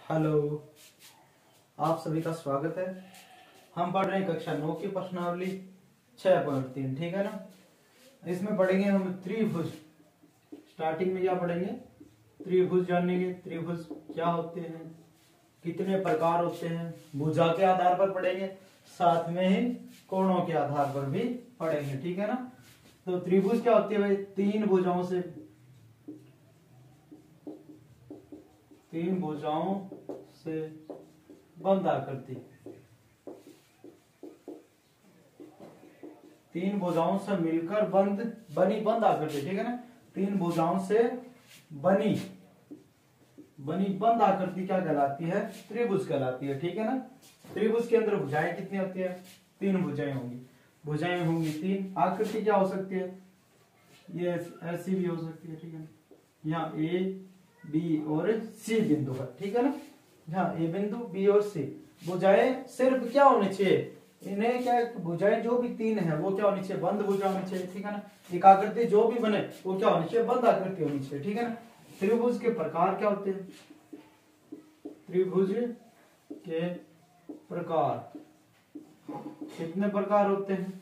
Hello, आप सभी का स्वागत है। हम पढ़ रहे हैं कक्षा 9 की प्रश्नावली 6.3, ठीक है ना। इसमें पढ़ेंगे हम त्रिभुज। स्टार्टिंग में क्या पढ़ेंगे? त्रिभुज जानेंगे। त्रिभुज क्या होते हैं, कितने प्रकार होते हैं, भुजा के आधार पर पढ़ेंगे, साथ में ही कोणों के आधार पर भी पढ़ेंगे, ठीक है ना। तो त्रिभुज क्या होती है भाई? तीन भुजाओं से बंद आकृति, तीन भुजाओं से मिलकर बनी बंद आकृति, ठीक है ना। तीन भुजाओं से बनी बंद आकृति क्या कहलाती है? त्रिभुज कहलाती है, ठीक है ना। त्रिभुज के अंदर भुजाएं कितनी होती है? तीन भुजाएं होंगी तीन। आकृति क्या हो सकती है? ये ऐसी भी हो सकती है, ठीक है ना। यहाँ ए बी और सी बिंदु है, ठीक है ना। यहाँ ए बिंदु, बी और सी। भुजाएं सिर्फ क्या होनी चाहिए? इन्हें क्या, भुजाएं जो भी तीन है वो क्या होनी चाहिए? बंद भुजा होनी चाहिए, ठीक है ना। एक आकृति जो भी बने वो क्या होनी चाहिए? बंद आकृति होनी चाहिए, ठीक है ना। त्रिभुज के प्रकार क्या होते हैं? त्रिभुज के प्रकार कितने प्रकार होते हैं?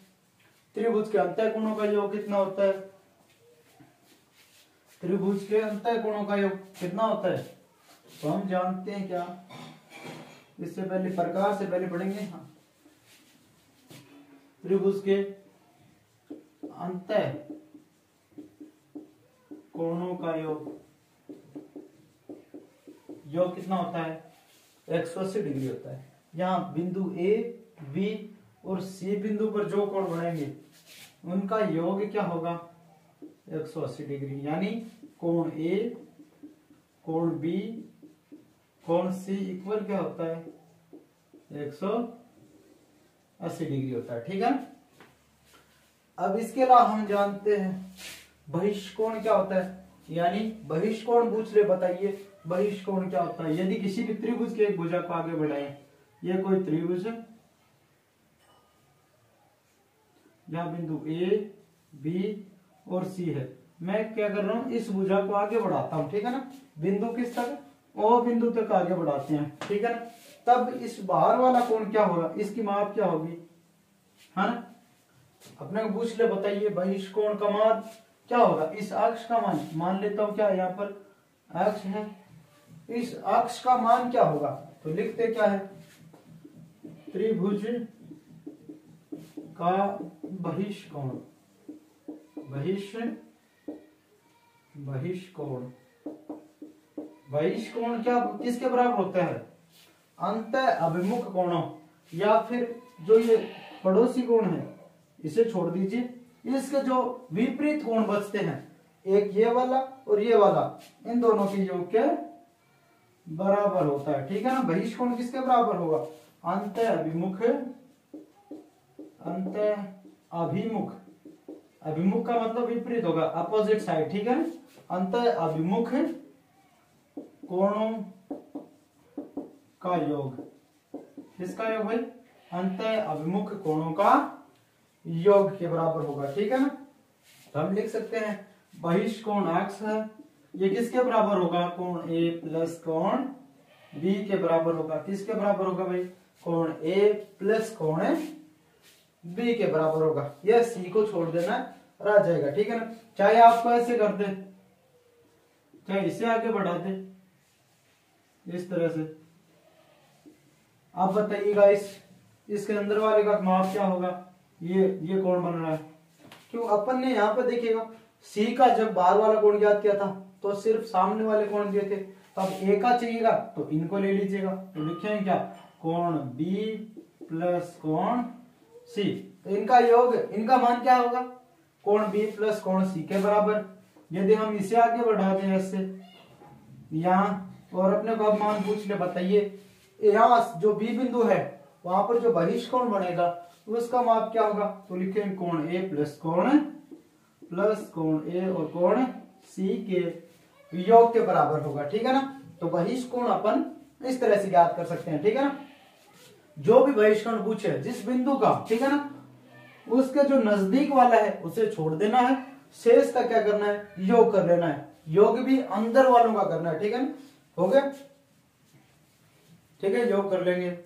त्रिभुज के अंतःकोणों का योग कितना होता है? त्रिभुज के अंतःकोणों का योग कितना होता है? तो हम जानते हैं क्या? इससे पहले प्रकार से पहले पढ़ेंगे। हाँ, त्रिभुज के अंतःकोणों का योग कितना होता है? 180 डिग्री होता है। यहाँ बिंदु ए बी और सी बिंदु पर जो कोण बनेंगे उनका योग क्या होगा? 180 डिग्री। यानी कोण ए, कोण बी, कोण सी इक्वल क्या होता है? 180 डिग्री होता है, ठीक है ना। अब इसके अलावा हम जानते हैं बहिष्कोण क्या होता है। यानी बहिष्कोण पूछ रहे, बताइए बहिष्कोण क्या होता है। यदि किसी भी त्रिभुज के एक भुजा को आगे बढ़ाएं, ये कोई त्रिभुज है, यहाँ बिंदु ए बी और सी है। मैं क्या कर रहा हूं? इस भुजा को आगे बढ़ाता हूं, ठीक है ना। बिंदु किस तक? ओ बिंदु तक आगे बढ़ाते हैं, ठीक है ना। तब इस बाहर वाला कोण क्या होगा? इसकी माप क्या होगी, है ना। अपने को पूछ ले, बताइए बहिष्कोण का मान क्या होगा? इस अक्ष का मान लेता हूं, क्या यहाँ पर अक्ष है, इस अक्ष का मान क्या होगा? तो लिखते क्या है? त्रिभुज का बहिष्कोण बहिष्कोण क्या किसके बराबर होता है? अंतः अभिमुख कोणों, या फिर जो ये पड़ोसी कोण है इसे छोड़ दीजिए, इसके जो विपरीत कोण बचते हैं, एक ये वाला और ये वाला, इन दोनों के योग के बराबर होता है, ठीक है ना। बहिष्कोण किसके बराबर होगा? अंतः अभिमुख का मतलब विपरीत होगा, अपोजिट साइड, ठीक है ना। अंतः अभिमुख कोणों का योग, किसका योग भाई? अंतः अभिमुख कोणों का योग के बराबर होगा, ठीक है ना। तो हम लिख सकते हैं बहिष्कोण अक्ष है, ये किसके बराबर होगा? कोण ए प्लस कोण बी के बराबर होगा। किसके बराबर होगा भाई? कोण ए प्लस कोण बी के बराबर होगा। यह सी को छोड़ देना, रह जाएगा, ठीक है ना। चाहे आपको ऐसे कर दे, चाहे इसे आगे बढ़ा दे, इस तरह से। आप बताइएगा इसके अंदर वाले का माप क्या होगा? ये कोण बन रहा है, क्यों? अपन ने यहाँ पे देखिएगा सी का जब बाहर वाला कोण ज्ञात किया था तो सिर्फ सामने वाले कोण दिए थे। तब ए का चाहिएगा तो इनको ले लीजिएगा। तो लिखेंगे क्या? कोण बी प्लस कोण सी। तो इनका योग, इनका मान क्या होगा? कोण बी प्लस कोण सी के बराबर। यदि हम इसे आगे बढ़ा दें ऐसे यहाँ, और अपने को अब मान पूछ ले, बताइए यहाँ जो बी बिंदु है वहां पर जो बहिष्कोण बनेगा उसका माप क्या होगा? तो लिखेंगे कोण ए प्लस कोण ए और कोण सी के योग के बराबर होगा, ठीक है ना। तो बहिष्कोण अपन इस तरह से ज्ञात कर सकते हैं, ठीक है ना। जो भी बहिष्कोण पूछे जिस बिंदु का, ठीक है ना, उसके जो नजदीक वाला है उसे छोड़ देना है, शेष का क्या करना है? योग कर लेना है। योग भी अंदर वालों का करना है, ठीक है ना। हो गया। ठीक है, योग कर लेंगे।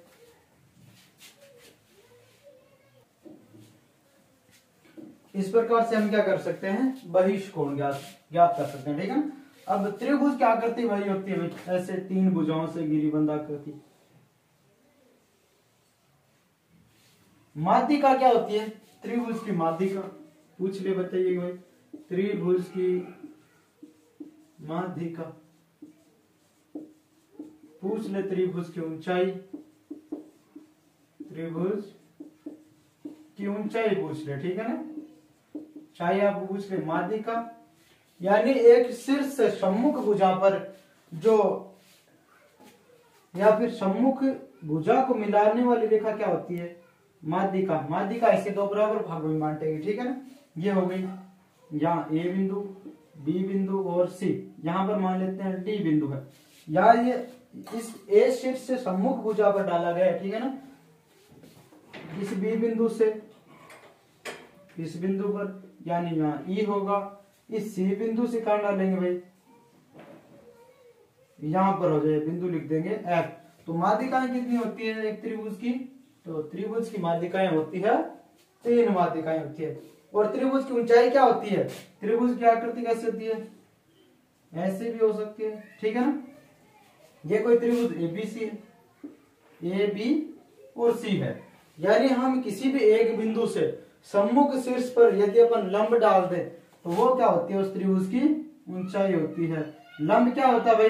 इस प्रकार से हम क्या कर सकते हैं, बहिष कोण ज्ञात कर सकते हैं। ठीक है ना। अब त्रिभुज की आकृति वही होती है भाई, ऐसे 3 भुजाओं से घिरी बंद आकृति। माध्यिका क्या होती है, त्रिभुज की माध्यिका पूछ ले, बताइए भाई। त्रिभुज की माध्यिका पूछ ले, त्रिभुज की ऊंचाई, त्रिभुज की ऊंचाई पूछ ले। ठीक है ना, चाहे आप पूछ ले माध्यिका, यानी एक शीर्ष से सम्मुख भुजा पर जो, या फिर सम्मुख भुजा को मिलाने वाली रेखा क्या होती है, माध्यिका। माध्यिका ऐसे 2 बराबर भागों में बांटेगी। ठीक है ना, ये हो गई यहाँ ए बिंदु, बी बिंदु और सी, यहाँ पर मान लेते हैं डी बिंदु है। यहाँ ये इस ए शीर्ष से सम्मुख भुजा पर डाला गया है। ठीक है ना, इस बी बिंदु से इस बिंदु पर, यानी यहाँ ई होगा। इस सी बिंदु से कहां डालेंगे भाई, यहां पर हो जाए, बिंदु लिख देंगे एफ। तो माध्यिकाएं कितनी होती है एक त्रिभुज की, तो त्रिभुज की माध्यिकाएं होती है 3 माध्यिकाएं होती है। और त्रिभुज की ऊंचाई क्या होती है, त्रिभुज की आकृति कैसे होती है, ऐसे भी हो सकती है। ठीक है ना, ये कोई त्रिभुज एबीसी है, ए बी और सी है, यानी हम किसी भी एक बिंदु से सम्मुख शीर्ष पर यदि अपन लंब डाल दें तो वो क्या होती है, उस त्रिभुज की ऊंचाई होती है। लंब क्या होता है भाई,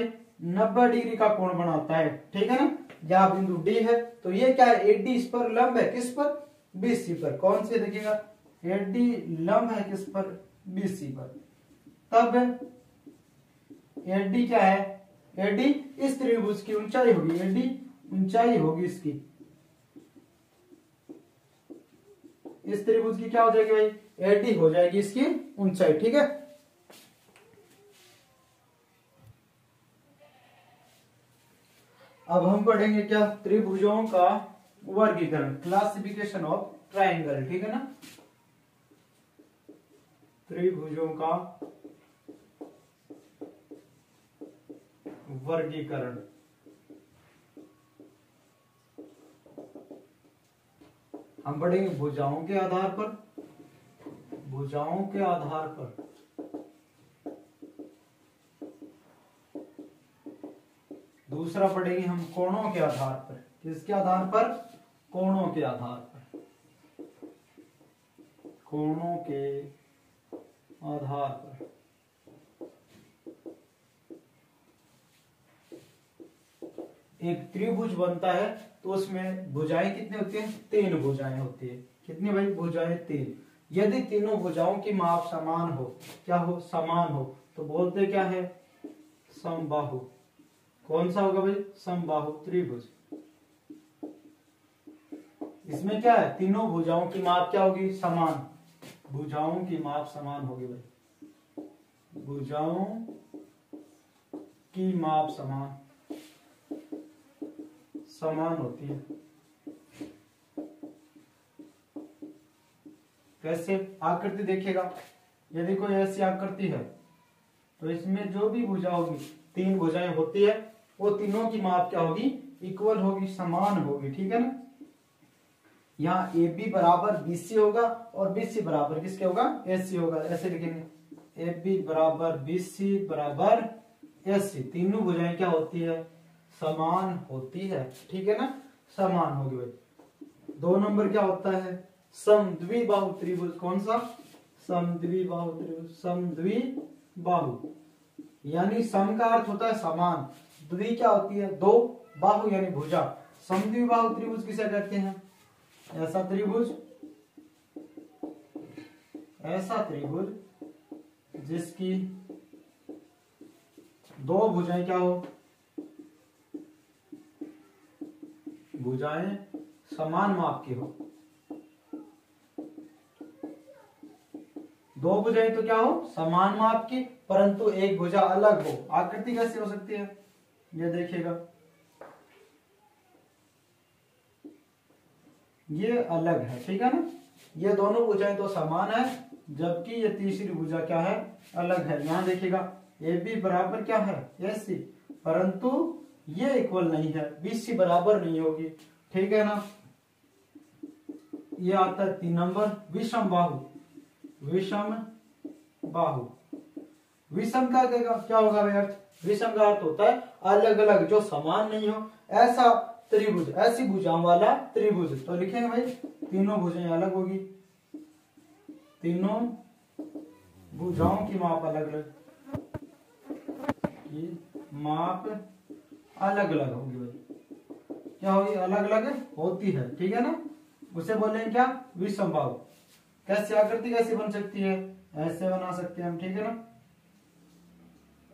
90 डिग्री का कोण बनाता है। ठीक है ना, यहाँ बिंदु डी है, तो ये क्या है, एडी इस पर लंब है, किस पर, बीसी पर। कौन से देखिएगा, एडी लंब है किस पर, बीसी पर। तब एडी क्या है, एडी इस त्रिभुज की ऊंचाई होगी, एडी ऊंचाई होगी इसकी, इस त्रिभुज की क्या हो जाएगी भाई, एडी हो जाएगी इसकी ऊंचाई। ठीक है, अब हम पढ़ेंगे क्या, त्रिभुजों का वर्गीकरण, क्लासिफिकेशन ऑफ ट्राइंगल। ठीक है ना, त्रिभुजों का वर्गीकरण। हम पढ़ेंगे भुजाओं के आधार पर, भुजाओं के आधार पर, दूसरा पढ़ेंगे हम कोणों के आधार पर। किसके आधार पर, कोणों के आधार पर, कोणों के आधार पर। एक त्रिभुज बनता है तो उसमें भुजाएं कितनी होती हैं, 3 भुजाएं होती है। कितनी भाई, भुजाएं 3। यदि तीनों भुजाओं की माप समान हो, क्या हो, समान हो, तो बोलते क्या है, समबाहु। कौन सा होगा भाई, समबाहु त्रिभुज। इसमें क्या है, तीनों भुजाओं की माप क्या होगी, समान, भुजाओं की माप समान होगी भाई, भुजाओं की माप समान होती है। कैसे, आकृति देखिएगा, यदि कोई ऐसी आकृति है तो इसमें जो भी भुजा होगी, 3 भुजाएं होती है, वो तीनों की माप क्या होगी, इक्वल होगी, समान होगी। ठीक है ना, यहाँ ए बी बराबर बीसी होगा और बीसी बराबर किसके होगा, एसी होगा। ऐसे लिखेंगे, ए बी बराबर बीसी बराबर एसी। तीनों भुजाएं क्या होती है, समान होती है। ठीक है ना, समान होगी भाई। 2 नंबर क्या होता है, समद्विबाहु त्रिभुज। कौन सा, समद्विबाहु त्रिभुज। समद्विबाहु यानी सम का अर्थ होता है समान, द्वि क्या होती है, 2, बाहु यानी भुजा। समद्विबाहु त्रिभुज किसे कहते हैं, ऐसा त्रिभुज, ऐसा त्रिभुज जिसकी 2 भुजाएं क्या हो, भुजाएं समान माप की हो। 2 भुजाएं तो क्या हो, समान माप की, परंतु एक भुजा अलग हो। आकृति कैसे हो सकती है, ये देखिएगा, ये अलग है। ठीक है ना, ये दोनों भुजाएं तो समान है, जबकि ये तीसरी भुजा क्या है, अलग है। यहां देखिएगा, ए बी बराबर क्या है, एसी, परंतु ये इक्वल नहीं है, BC बराबर नहीं होगी, ठीक है ना। ये आता है 3 नंबर, विषम बाहु। विषम बाहु, विषम का क्या होगा भाई अर्थ? विषम का अर्थ होता है अलग अलग, जो समान नहीं हो, ऐसा त्रिभुज, ऐसी भुजाओं वाला त्रिभुज। तो लिखेंगे भाई तीनों भुजाएं अलग होगी, तीनों भुजाओं की माप अलग अलग, माप अलग अलग होगी भाई। क्या होगी? अलग अलग होती है, ठीक है ना। उसे बोलेंगे क्या? विषम बाहु। कैसे आकृति कैसी बन सकती है? ऐसे बना सकते हैं हम, ठीक है ना।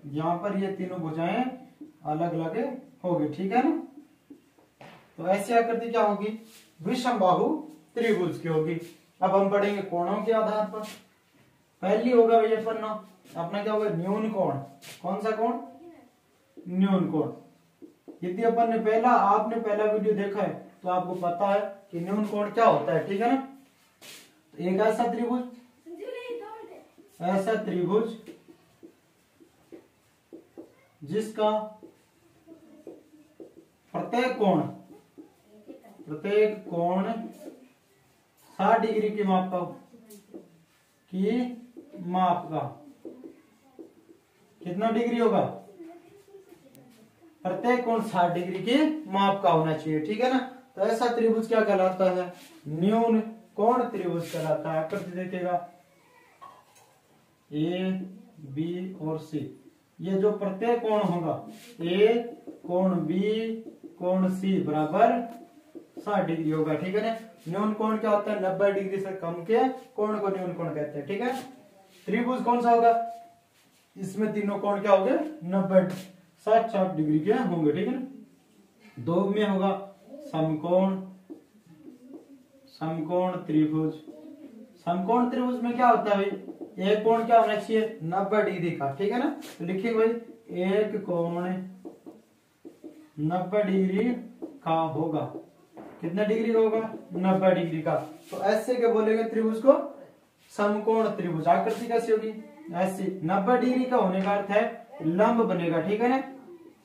यहाँ पर ये तीनों भुजाएं अलग अलग होगी, ठीक है ना। तो ऐसी आकृति क्या होगी? विषम बाहु त्रिभुज की होगी। अब हम पढ़ेंगे कोणों के आधार पर। पहली होगा भैया पन्ना अपना क्या होगा? न्यून कोण। कौन सा कोण? न्यून कोण। यदि अपन ने आपने पहला वीडियो देखा है तो आपको पता है कि न्यून कोण क्या होता है, ठीक है ना। तो एक ऐसा त्रिभुज, ऐसा त्रिभुज जिसका प्रत्येक कोण 60 डिग्री की माप का कितना डिग्री होगा? प्रत्येक कोण 60 डिग्री की माप का होना चाहिए, ठीक है ना। तो ऐसा त्रिभुज क्या कहलाता है? न्यून कोण त्रिभुज कहलाता है। आकृति देखिएगा A, B और C। ये जो प्रत्येक कोण होगा, A कोण B कोण C बराबर 60 डिग्री होगा, ठीक है ना। न्यून कोण क्या होता है? 90 डिग्री से कम के कोण को न्यून कोण कहते हैं, ठीक है। त्रिभुज कौन सा होगा? इसमें तीनों कोण क्या होंगे? 90 60 डिग्री के होंगे, ठीक है ना। दो में होगा समकोण, समकोण त्रिभुज। समकोण त्रिभुज में क्या होता है भाई? एक कोण क्या होना चाहिए? 90 डिग्री का, ठीक है ना। तो लिखिए भाई एक कोण 90 डिग्री का होगा। कितना डिग्री का होगा? 90 डिग्री का। तो ऐसे क्या बोलेंगे त्रिभुज को? समकोण त्रिभुज। आकृति कैसी होगी? ऐसी। 90 डिग्री का होने का अर्थ है लंब बनेगा, ठीक है ना।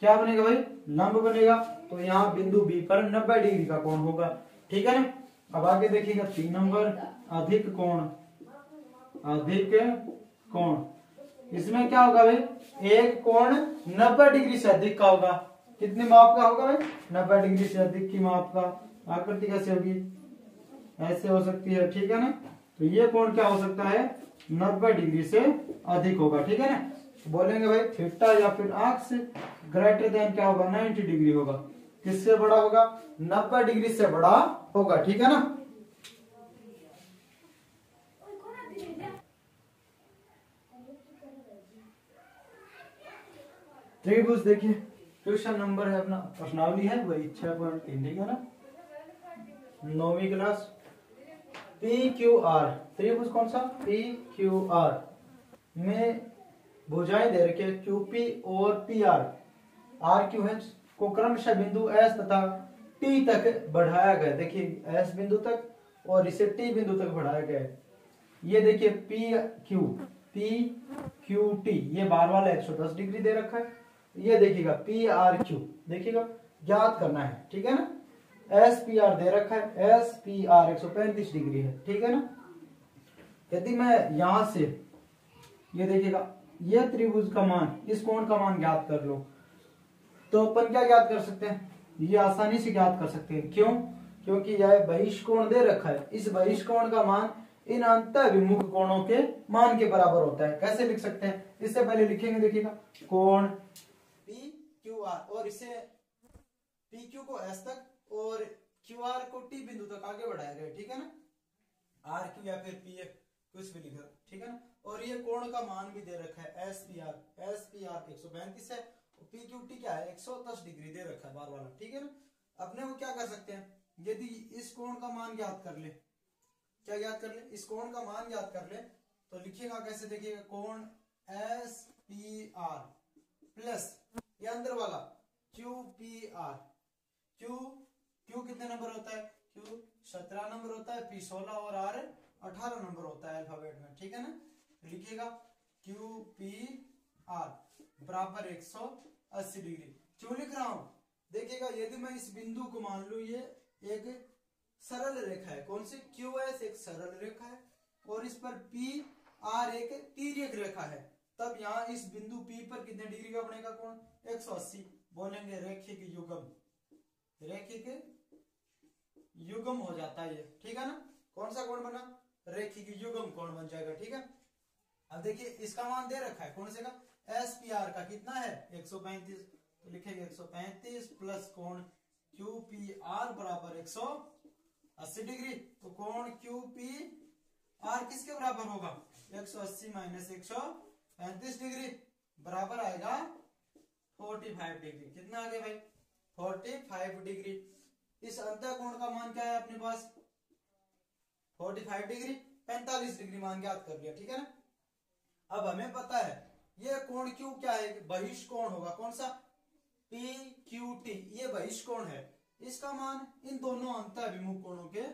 क्या बनेगा भाई? लंब बनेगा। तो यहाँ बिंदु B पर 90 डिग्री का कोण होगा, ठीक है ना। अब आगे देखिएगा 3 नंबर, अधिक कोण। अधिक कोण, इसमें क्या होगा भाई? एक कोण 90 डिग्री से अधिक का होगा। कितने माप का होगा भाई? 90 डिग्री से अधिक की माप का। आकृति कैसे होगी? ऐसे हो सकती है, ठीक है ना। तो ये कोण क्या हो सकता है? 90 डिग्री से अधिक होगा, ठीक है ना। तो बोलेंगे भाई थीटा या फिर अक्ष ग्रेटर देन क्या होगा? 90 डिग्री होगा। किससे बड़ा होगा? 90 डिग्री से बड़ा होगा, ठीक है ना। त्रिभुज देखिए, क्वेश्चन नंबर है अपना, प्रश्नावली है वही 6.3, ठीक है ना। 9वीं क्लास। PQR त्रिभुज कौन सा? PQR में भुजाएं दे रखे QP और PR। RQH को क्रमशः बिंदु S तथा T तक बढ़ाया गया। देखिए S बिंदु तक और इसे T बिंदु तक बढ़ाया गया है। ये देखिए PQT ये बार वाला 110 डिग्री दे रखा है। ये देखिएगा PRQ, देखिएगा ज्ञात करना है, ठीक है ना। SPR दे रखा है, SPR 135 डिग्री है, ठीक है ना। यदि मैं यहां से ये देखिएगा ये त्रिभुज का मान, इस कोण का मान ज्ञात कर लो, तो अपन क्या ज्ञात कर सकते हैं? ये आसानी से ज्ञात कर सकते हैं। क्यों? क्योंकि यह बहिष्कोण दे रखा है। इस बहिष्कोण का मान इन अंतःविमुख कोणों के मान के बराबर होता है। कैसे लिख सकते हैं? इससे पहले लिखेंगे, देखिएगा कोण PQR और इसे PQ को S तक और QR को T बिंदु तक आगे बढ़ाया गया, ठीक है ना। RQ या फिर PF कुछ भी लिखा, ठीक है ना। और ये कोण का मान भी दे रखा है SPR 135 है, PQT क्या है? 110 डिग्री दे रखा है बार वाला, ठीक है ना। अपने को क्या कर सकते हैं? यदि इस कोण का मान ज्ञात कर ले, क्या ज्ञात कर ले? इस कोण का मान ज्ञात कर ले, तो लिखिएगा कैसे? देखिएगा कोण SPR प्लस ये अंदर वाला QPR। Q कितने नंबर होता है? Q 17 नंबर होता है, P 16 और R 18 नंबर होता है अल्फाबेट में, ठीक है ना। लिखिएगा QPR बराबर 180 डिग्री। क्यों लिख रहा हूं? देखिएगा यदि मैं इस बिंदु को मान लू ये एक सरल रेखा है, कौन सी QS एक सरल रेखा है और इस पर PR एक तिर्यक रेखा है, तब यहाँ इस बिंदु P पर कितने डिग्री का बनेगा कोण 180। बोलेंगे रैखिक युग्म, रैखिक युग्म हो जाता है ये, ठीक है ना। कौन सा कोण बना, रैखिक युग्म कोण बन जाएगा, ठीक है। अब देखिए इसका मान दे रखा है कौन से का, SPR का कितना है 135, तो लिखेंगे 135 प्लस कोण QPR बराबर 180 डिग्री। तो कोण QPR किसके बराबर होगा 180 माइनस 135 डिग्री बराबर आएगा 45 डिग्री। कितना आ गया भाई 45 डिग्री। इस अंतः कोण का मान क्या है अपने पास 45 डिग्री, 45 डिग्री मान ज्ञात कर लिया, ठीक है ना। अब हमें पता है ये कोण Q क्या है, बहिष्कोण होगा, कौन सा PQT, ये बहिष्कोण है। इसका मान इन दोनों अंतःभिमुख कोणों के,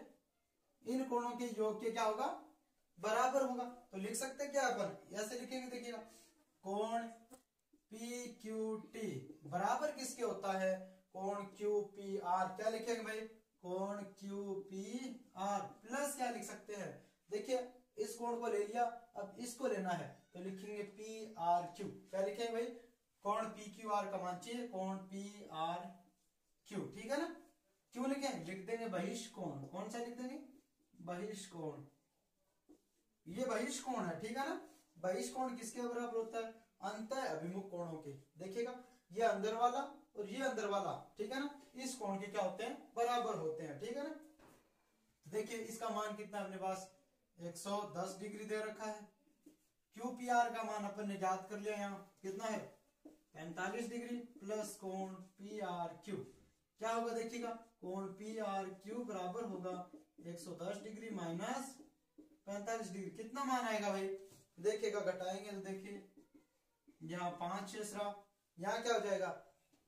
इन कोणों के योग के क्या होगा बराबर होगा। तो लिख सकते क्या अपन, ऐसे लिखेंगे, देखिएगा कोण PQT बराबर किसके होता है कोण QPR। क्या लिखेंगे भाई कोण QPR प्लस क्या लिख सकते हैं, देखिए इस कोण को ले लिया, अब इसको लेना है तो लिखेंगे PRQ। क्या लिखेंगे भाई कोण PQR का मान चाहिए कोण PRQ, ठीक है ना। क्यों लिखें, लिख देंगे बहिष्कोण, कौन सा लिख देंगे बहिष्कोण, ये बहिष्कोण है, ठीक है ना। बहिष्कोण किसके बराबर होता है अंतः अभिमुख कोणों के। देखिएगा ये अंदर वाला और ये अंदर वाला, ठीक है ना, इस कोण के क्या होते हैं बराबर होते हैं, ठीक है ना। देखिए इसका मान कितना अपने पास 110 डिग्री दे रखा है। QPR का मान अपन ने याद कर लिया, यहाँ कितना है 45 डिग्री प्लस कोण PRQ क्या होगा, देखिएगा कोण PRQ बराबर होगा 110 डिग्री माइनस 45 डिग्री। कितना मान आएगा भाई, देखिएगा घटाएंगे तो देखिए यहाँ 5 रहा, यहाँ क्या हो जाएगा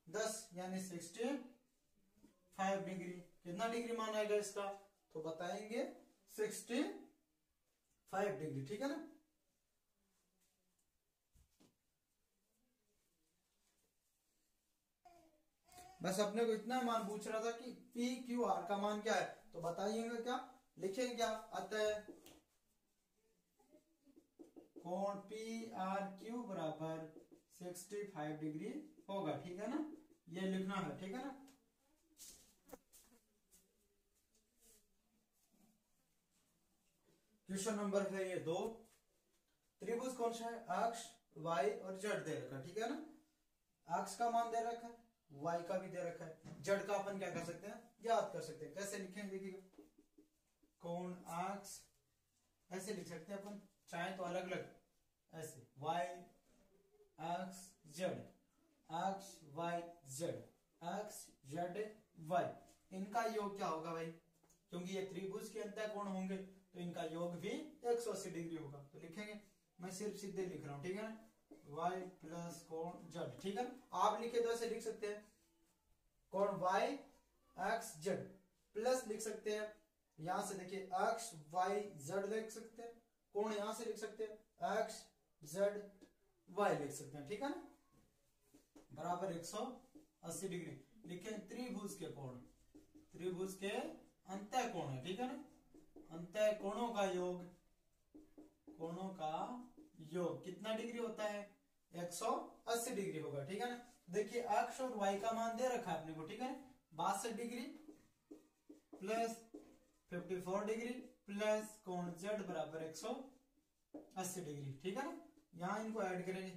10 यानी 65 डिग्री। कितना डिग्री मान आएगा इसका, तो बताएंगे 65 डिग्री, ठीक है ना। बस अपने को इतना मान पूछ रहा था कि PQR का मान क्या है, तो बताइएगा क्या लिखेंगे, क्या अतः कोण PRQ बराबर 65 डिग्री होगा, ठीक है ना, ये लिखना है, ठीक है ना। क्वेश्चन नंबर है ये 2, त्रिभुज कौन सा है, अक्ष Y और Z दे रखा है, ठीक है ना। अक्ष का मान दे रखा है, Y का भी दे रखा है, Z का अपन क्या कर सकते हैं याद कर सकते हैं। कैसे लिखेंगे, देखिएगा कोण अक्ष ऐसे लिख सकते हैं अपन, चाहे तो अलग अलग ऐसे Y अक्ष Z, अक्ष Y Z, अक्ष Z Y, इनका योग क्या होगा भाई, क्योंकि ये त्रिभुज के अंतः कोण होंगे तो इनका योग भी 180 डिग्री होगा। तो लिखेंगे, मैं सिर्फ सीधे लिख रहा हूं, ठीक है ना, Y प्लस कोण Z, ठीक है ना। आप लिखे तो ऐसे लिख सकते हैं कोण Y अक्ष Z प्लस लिख सकते हैं, यहां से देखिए अक्ष Y Z लिख सकते हैं, कोण यहां से लिख सकते हैं अक्ष Z Y लिख सकते हैं, ठीक है ना, बराबर 180 डिग्री। लिखें त्रिभुज के कोण, त्रिभुज के अंतः कोण है, ठीक है ना, अंतः कोणों का योग, कोणों का योग कितना डिग्री होता है 180 डिग्री होगा, ठीक है ना। देखिए अक्ष और Y का मान दे रखा है अपने को, ठीक है ना, 62 डिग्री प्लस 54 डिग्री प्लस कोण Z बराबर 180 डिग्री, ठीक है ना। यहां इनको ऐड करेंगे,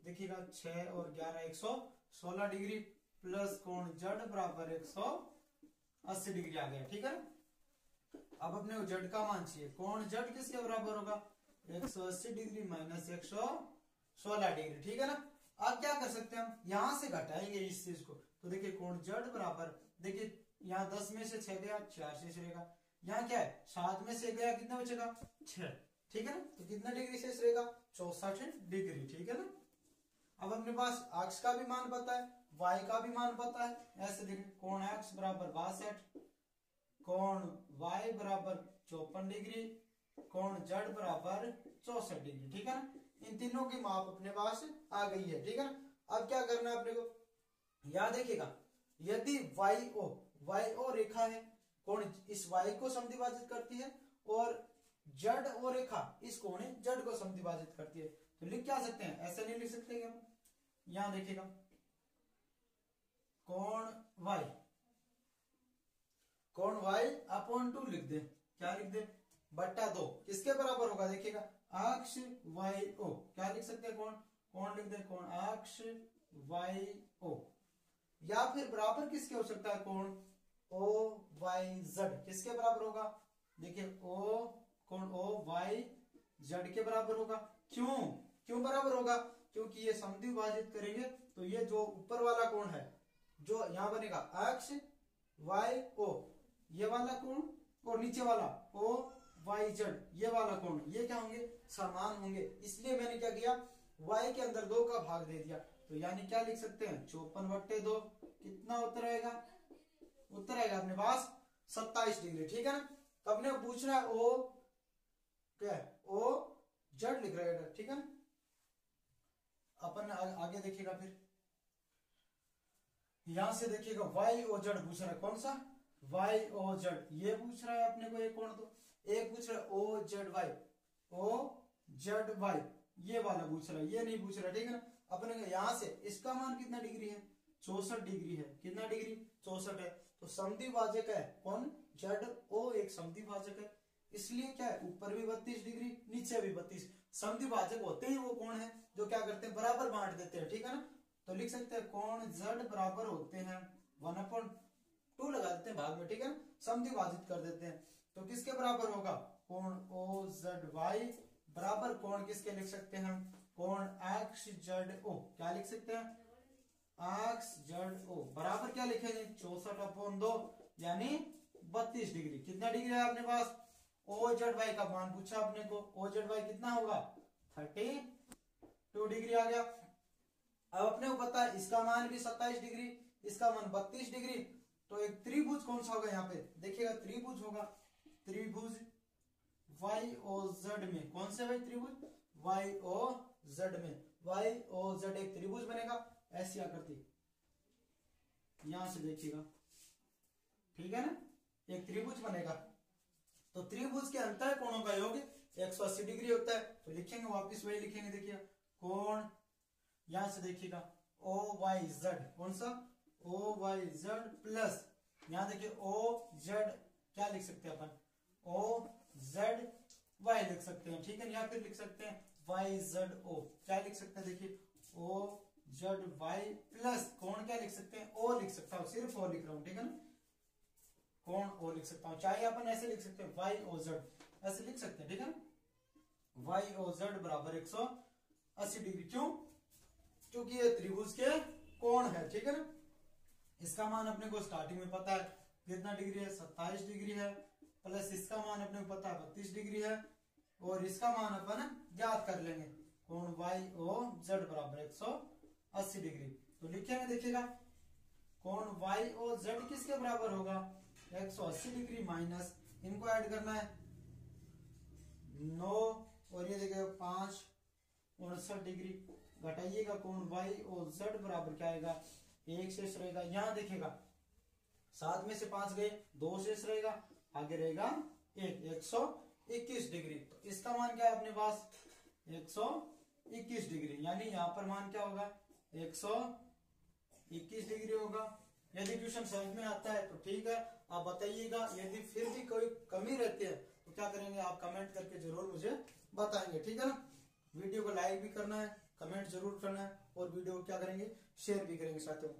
देखिएगा 6 और 11 116 डिग्री प्लस कोण Z बराबर 180 डिग्री आ गया, ठीक है ना। अब अपने को Z का मान चाहिए, कोण Z किसके बराबर होगा 180 डिग्री माइनस 116 डिग्री, ठीक है ना। अब क्या कर सकते हैं हम, यहां से घटाएंगे इस चीज को, तो देखिए कोण Z बराबर, देखिए यहाँ 10 में से 6 गया 4 शेष रहेगा, यहाँ क्या है 7 में से गया कितना बचेगा 6, ठीक है ना। तो कितना डिग्री शेष रहेगा 64 डिग्री, ठीक है ना। अब अपने पास अक्ष का भी मान पता है, Y का भी मान पता है, ऐसे देखिए कोण अक्ष बराबर 62, कोण Y बराबर 54 डिग्री, कोण Z बराबर 64 डिग्री, ठीक है ना। इन तीनों की माप अपने पास आ गई है, ठीक है ना। अब क्या करना है अपने को, याद देखिएगा यदि वाई ओ रेखा है, कोण इस वाई को समद्विभाजित करती है, और जेड ओ रेखा इस कोण जेड को समद्विभाजित करती है, तो लिख क्या सकते हैं, ऐसा नहीं लिख सकते हम। यहां देखिएगा कोण वाई अपॉन 2 लिख दे, क्या लिख दे, बट्टा 2 किसके बराबर होगा, देखिएगा अक्ष वाई ओ, क्या लिख सकते हैं, कोण लिख दे, कोण अक्ष वाई ओ, या फिर बराबर किसके हो सकता है, कोण ओ वाई जेड किसके बराबर होगा, देखिए कोण ओ वाई जेड के बराबर होगा। क्यों बराबर होगा, क्योंकि ये समद्विभाजित करेंगे तो ये जो ऊपर वाला कोण है, जो यहां बनेगा अक्ष वाई ओ, ये वाला कोण, और नीचे वाला ओ वाई जेड ये वाला कोण, ये क्या होंगे, समान होंगे। इसलिए मैंने क्या किया, y के अंदर 2 का भाग दे दिया, तो यानी क्या लिख सकते हैं, 54/2 कितना उत्तर आएगा, उत्तर आएगा अपने पास 27 डिग्री। ठीक है ना। तो अपने पूछ रहा है ओ क्या है, ओ जेड लिख रहा है, ठीक है ना। अपन आगे देखिएगा, फिर यहां से देखिएगा वाई ओ जेड पूछ रहा है, कौन सा, वाई ओ जेड, ये पूछ रहा है अपने को एक कोण, तो एक पूछ रहा है ओ जेड वाई, ये वाला पूछ रहा है, ये नहीं पूछ रहा, ठीक है ना। अपने को यहां से इसका मान कितना डिग्री है, 64 डिग्री है, कितना डिग्री, 64 है, तो समद्विभाजक है कौन, जेड ओ एक समद्विभाजक है, इसलिए क्या है, ऊपर भी 32 डिग्री नीचे भी 32, समद्विभाजक होते ही वो कोण है जो क्या करते हैं, बराबर बांट देते हैं, ठीक है ना। तो लिख सकते हैं कोण जेड बराबर होते हैं 1/2 लगा देते हैं भाग में, ठीक है ना, समद्विभाजित कर देते हैं, तो किसके बराबर होगा, कोण ओ जेड वाई बराबर कोण किसके लिख सकते हैं, कोण एक्स जेड ओ, क्या लिख सकते हैं, एक्स जेड ओ बराबर क्या लिखेंगे, 64/2 यानी 32 डिग्री। कितना डिग्री है अपने पास, ओ जेड वाई का मान पूछा अपने को, ओ जेड वाई कितना होगा, 32 डिग्री आ गया। अब अपने को पता है इसका मान भी 27 डिग्री, इसका मान 32 डिग्री, तो एक त्रिभुज कौन सा होगा, यहाँ पे देखिएगा त्रिभुज होगा, त्रिभुज वाई ओ जेड में, कौन से भाई त्रिभुज, वाई ओ जेड में, वाई ओ जेड एक त्रिभुज बनेगा, ऐसी आकृति, यहां से देखिएगा, ठीक है ना, एक त्रिभुज बनेगा। तो त्रिभुज के अंतर कोणों का योग 180 डिग्री होता है, तो लिखेंगे वापिस वही लिखेंगे, देखिए कोण, यहां से देखिएगा ओ वाई जेड, कौन सा, ओ वाई जेड प्लस, यहां देखिए ओ जेड, क्या लिख सकते हैं अपन, ओ जेड वाई लिख सकते हैं, ठीक है, या फिर लिख सकते हैं वाई जेड ओ, क्या लिख सकते हैं, देखिए ओ जेड वाई प्लस कोण क्या लिख सकते हैं, ओ लिख सकता हूं, सिर्फ ओ लिख रहा हूं, ठीक है ना, कोण ओ लिख सकता हूं, चाहे अपन ऐसे लिख सकते हैं वाई ओ जेड, ऐसे लिख सकते हैं, ठीक है, वाई ओ जेड बराबर 180 डिग्री। क्यों, क्योंकि ये त्रिभुज के कोण है, ठीक है ना। इसका मान अपने को स्टार्टिंग में पता है कितना डिग्री है, 27 डिग्री है, प्लस इसका मान अपने को पता है 32 डिग्री है, और इसका मान अपन ज्ञात कर लेंगे, कोण वाई ओ जेड बराबर 180 डिग्री। तो लिखेंगे, देखिएगा कोण वाई ओ जेड किसके बराबर होगा, 180 डिग्री माइनस, इनको ऐड करना है 9, और ये देखिए 5 69 डिग्री, घटाइएगा कोण वाई और जेड बराबर क्या आएगा, 1 शेष रहेगा, यहां देखिएगा 7 में से 5 गए, 2 शेष रहेगा, आगे रहेगा 121 डिग्री। तो इसका मान क्या है अपने पास, 121 डिग्री, यानी यहां पर मान क्या होगा, 121 डिग्री होगा। यदि क्वेश्चन समझ में आता है तो ठीक है, आप बताइएगा, यदि फिर भी कोई कमी रहती है तो क्या करेंगे, आप कमेंट करके जरूर मुझे बताएंगे, ठीक है ना। वीडियो को लाइक भी करना है, कमेंट जरूर करना है, और वीडियो को क्या करेंगे, शेयर भी करेंगे साथियों।